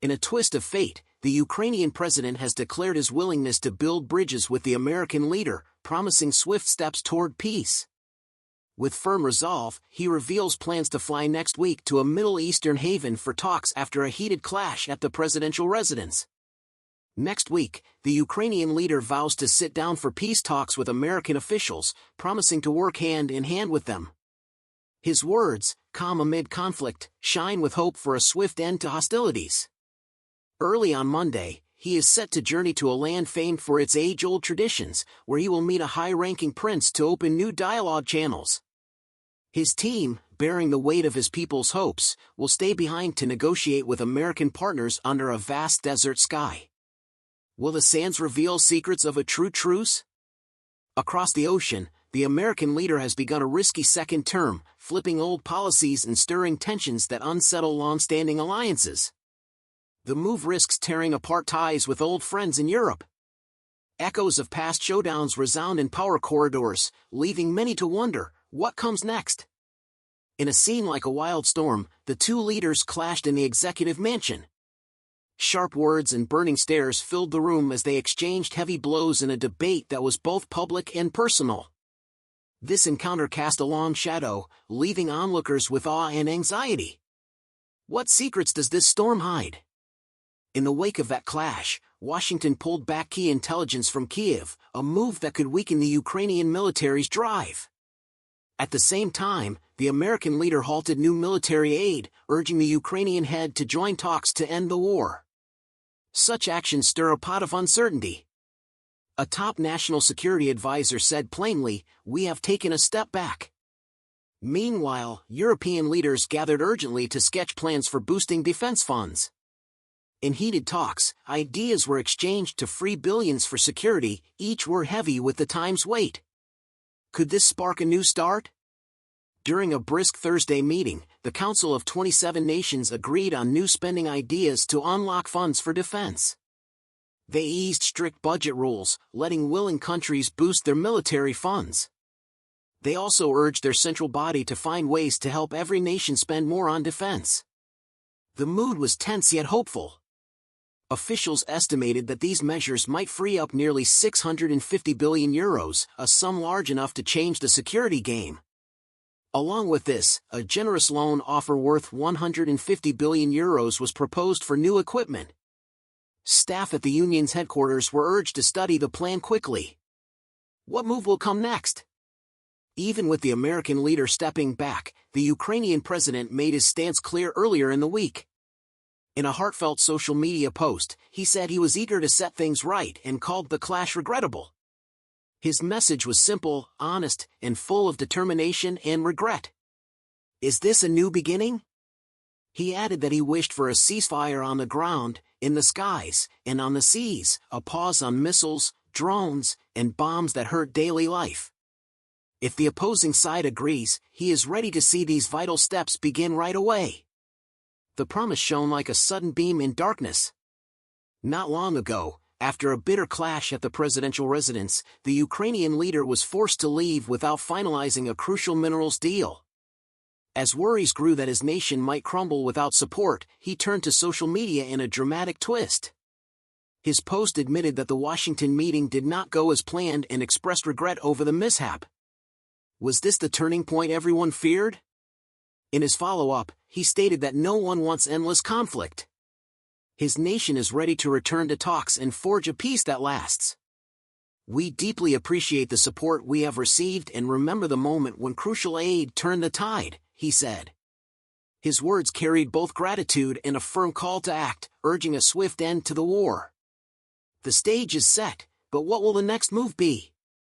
In a twist of fate, the Ukrainian president has declared his willingness to build bridges with the American leader, promising swift steps toward peace. With firm resolve, he reveals plans to fly next week to a Middle Eastern haven for talks after a heated clash at the presidential residence. Next week, the Ukrainian leader vows to sit down for peace talks with American officials, promising to work hand in hand with them. His words, calm amid conflict, shine with hope for a swift end to hostilities. Early on Monday, he is set to journey to a land famed for its age-old traditions, where he will meet a high-ranking prince to open new dialogue channels. His team, bearing the weight of his people's hopes, will stay behind to negotiate with American partners under a vast desert sky. Will the sands reveal secrets of a true truce? Across the ocean, the American leader has begun a risky second term, flipping old policies and stirring tensions that unsettle long-standing alliances. The move risks tearing apart ties with old friends in Europe. Echoes of past showdowns resound in power corridors, leaving many to wonder, what comes next? In a scene like a wild storm, the two leaders clashed in the executive mansion. Sharp words and burning stares filled the room as they exchanged heavy blows in a debate that was both public and personal. This encounter cast a long shadow, leaving onlookers with awe and anxiety. What secrets does this storm hide? In the wake of that clash, Washington pulled back key intelligence from Kyiv, a move that could weaken the Ukrainian military's drive. At the same time, the American leader halted new military aid, urging the Ukrainian head to join talks to end the war. Such actions stir a pot of uncertainty. A top national security advisor said plainly, "We have taken a step back." Meanwhile, European leaders gathered urgently to sketch plans for boosting defense funds. In heated talks, ideas were exchanged to free billions for security, each were heavy with the time's weight. Could this spark a new start? During a brisk Thursday meeting, the Council of 27 Nations agreed on new spending ideas to unlock funds for defense. They eased strict budget rules, letting willing countries boost their military funds. They also urged their central body to find ways to help every nation spend more on defense. The mood was tense yet hopeful. Officials estimated that these measures might free up nearly €650 billion, a sum large enough to change the security game. Along with this, a generous loan offer worth €150 billion was proposed for new equipment. Staff at the union's headquarters were urged to study the plan quickly. What move will come next? Even with the American leader stepping back, the Ukrainian president made his stance clear earlier in the week. In a heartfelt social media post, he said he was eager to set things right and called the clash regrettable. His message was simple, honest, and full of determination and regret. Is this a new beginning? He added that he wished for a ceasefire on the ground, in the skies, and on the seas, a pause on missiles, drones, and bombs that hurt daily life. If the opposing side agrees, he is ready to see these vital steps begin right away. The promise shone like a sudden beam in darkness. Not long ago, after a bitter clash at the presidential residence, the Ukrainian leader was forced to leave without finalizing a crucial minerals deal. As worries grew that his nation might crumble without support, he turned to social media in a dramatic twist. His post admitted that the Washington meeting did not go as planned and expressed regret over the mishap. Was this the turning point everyone feared? In his follow-up, he stated that no one wants endless conflict. His nation is ready to return to talks and forge a peace that lasts. We deeply appreciate the support we have received and remember the moment when crucial aid turned the tide, he said. His words carried both gratitude and a firm call to act, urging a swift end to the war. The stage is set, but what will the next move be?